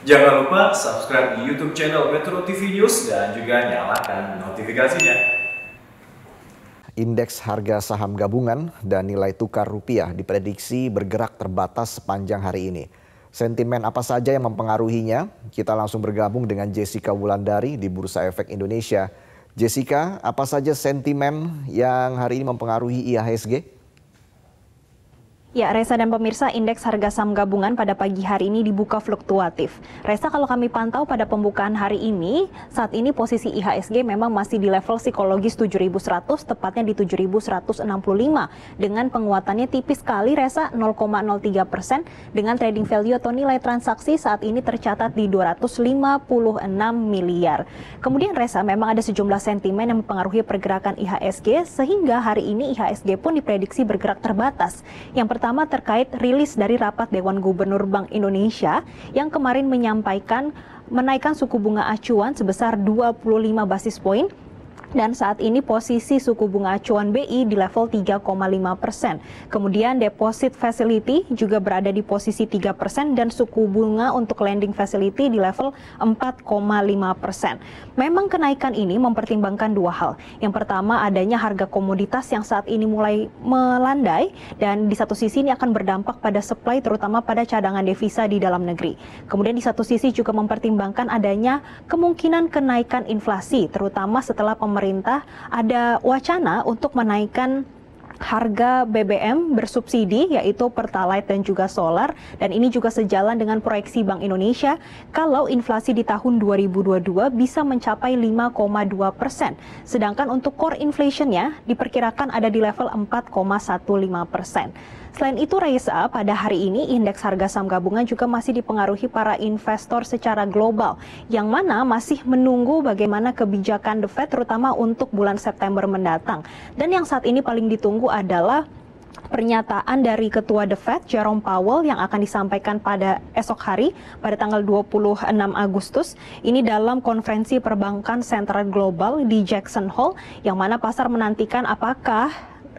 Jangan lupa subscribe di YouTube channel Metro TV News dan juga nyalakan notifikasinya. Indeks harga saham gabungan dan nilai tukar rupiah diprediksi bergerak terbatas sepanjang hari ini. Sentimen apa saja yang mempengaruhinya? Kita langsung bergabung dengan Jessica Wulandari di Bursa Efek Indonesia. Jessica, apa saja sentimen yang hari ini mempengaruhi IHSG? Ya, Reza dan pemirsa, indeks harga saham gabungan pada pagi hari ini dibuka fluktuatif. Reza, kalau kami pantau pada pembukaan hari ini, saat ini posisi IHSG memang masih di level psikologis 7.100, tepatnya di 7.165. Dengan penguatannya tipis sekali, Reza, 0,03%, dengan trading value atau nilai transaksi saat ini tercatat di 256 miliar. Kemudian, Reza, memang ada sejumlah sentimen yang mempengaruhi pergerakan IHSG, sehingga hari ini IHSG pun diprediksi bergerak terbatas. Yang pertama terkait rilis dari rapat Dewan Gubernur Bank Indonesia yang kemarin menyampaikan menaikkan suku bunga acuan sebesar 25 basis poin. Dan saat ini posisi suku bunga acuan BI di level 3,5%. Kemudian deposit facility juga berada di posisi 3% dan suku bunga untuk lending facility di level 4,5%. Memang kenaikan ini mempertimbangkan dua hal. Yang pertama, adanya harga komoditas yang saat ini mulai melandai dan di satu sisi ini akan berdampak pada supply terutama pada cadangan devisa di dalam negeri. Kemudian di satu sisi juga mempertimbangkan adanya kemungkinan kenaikan inflasi terutama setelah pemerintah ada wacana untuk menaikkan harga BBM bersubsidi yaitu Pertalite dan juga solar, dan ini juga sejalan dengan proyeksi Bank Indonesia kalau inflasi di tahun 2022 bisa mencapai 5,2%, sedangkan untuk core inflation-nya diperkirakan ada di level 4,15%. Selain itu, Reza, pada hari ini indeks harga saham gabungan juga masih dipengaruhi para investor secara global, yang mana masih menunggu bagaimana kebijakan The Fed terutama untuk bulan September mendatang. Dan yang saat ini paling ditunggu adalah pernyataan dari Ketua The Fed, Jerome Powell, yang akan disampaikan pada esok hari, pada tanggal 26 Agustus. Ini dalam konferensi perbankan sentral global di Jackson Hole, yang mana pasar menantikan apakah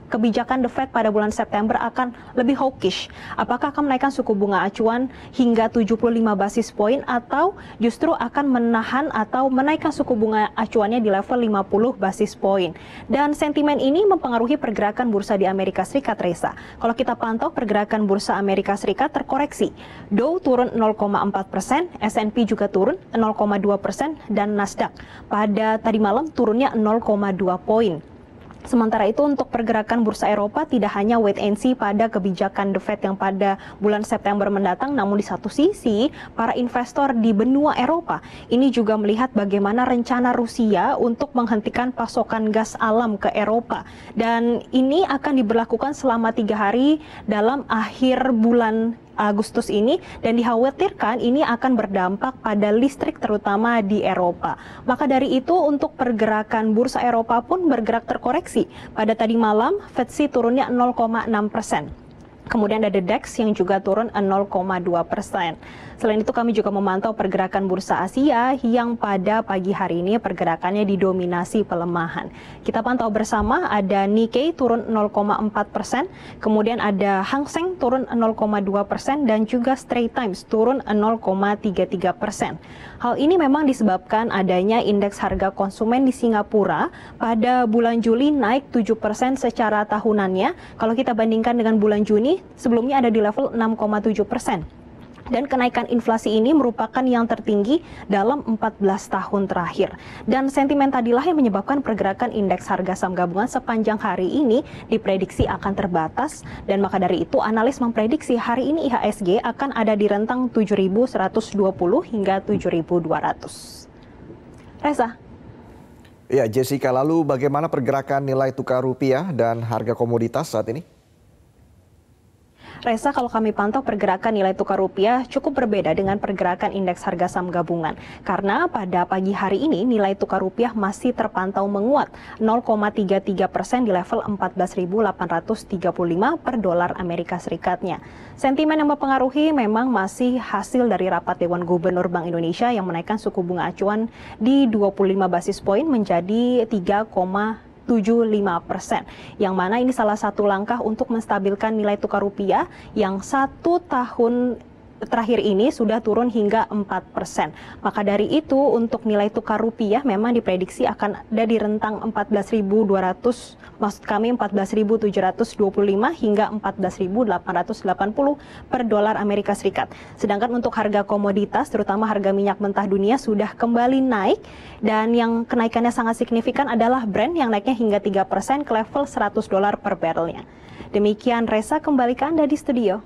kebijakan The Fed pada bulan September akan lebih hawkish. Apakah akan menaikkan suku bunga acuan hingga 75 basis poin atau justru akan menahan atau menaikkan suku bunga acuannya di level 50 basis poin. Dan sentimen ini mempengaruhi pergerakan bursa di Amerika Serikat, Reza. Kalau kita pantau pergerakan bursa Amerika Serikat terkoreksi. Dow turun 0,4%, S&P juga turun 0,2%, dan Nasdaq pada tadi malam turunnya 0,2 poin. Sementara itu untuk pergerakan bursa Eropa tidak hanya wait and see pada kebijakan The Fed yang pada bulan September mendatang, namun di satu sisi para investor di benua Eropa ini juga melihat bagaimana rencana Rusia untuk menghentikan pasokan gas alam ke Eropa, dan ini akan diberlakukan selama 3 hari dalam akhir bulan Agustus ini, dan dikhawatirkan ini akan berdampak pada listrik terutama di Eropa. Maka dari itu untuk pergerakan bursa Eropa pun bergerak terkoreksi. Pada tadi malam FTSE turunnya 0,6%. Kemudian ada DAX yang juga turun 0,2%. Selain itu kami juga memantau pergerakan bursa Asia yang pada pagi hari ini pergerakannya didominasi pelemahan. Kita pantau bersama ada Nikkei turun 0,4%, kemudian ada Hang Seng turun 0,2% dan juga Straits Times turun 0,33%. Hal ini memang disebabkan adanya indeks harga konsumen di Singapura pada bulan Juli naik 7% secara tahunannya. Kalau kita bandingkan dengan bulan Juni, sebelumnya ada di level 6,7%. Dan kenaikan inflasi ini merupakan yang tertinggi dalam 14 tahun terakhir. Dan sentimen tadilah yang menyebabkan pergerakan indeks harga saham gabungan sepanjang hari ini diprediksi akan terbatas. Dan maka dari itu analis memprediksi hari ini IHSG akan ada di rentang 7.120 hingga 7.200. Reza. Ya, Jessica, lalu bagaimana pergerakan nilai tukar rupiah dan harga komoditas saat ini? Reza, kalau kami pantau pergerakan nilai tukar rupiah cukup berbeda dengan pergerakan indeks harga saham gabungan. Karena pada pagi hari ini nilai tukar rupiah masih terpantau menguat 0,33% di level 14.835 per dolar Amerika Serikatnya. Sentimen yang mempengaruhi memang masih hasil dari rapat Dewan Gubernur Bank Indonesia yang menaikkan suku bunga acuan di 25 basis poin menjadi 3,75%, yang mana ini salah satu langkah untuk menstabilkan nilai tukar rupiah yang 1 tahun terakhir ini sudah turun hingga 4%. Maka dari itu untuk nilai tukar rupiah memang diprediksi akan ada di rentang 14.200, maksud kami 14.725 hingga 14.880 per dolar Amerika Serikat. Sedangkan untuk harga komoditas, terutama harga minyak mentah dunia sudah kembali naik, dan yang kenaikannya sangat signifikan adalah Brent yang naiknya hingga 3% ke level $100 per barrelnya. Demikian Reza, kembali ke Anda di studio.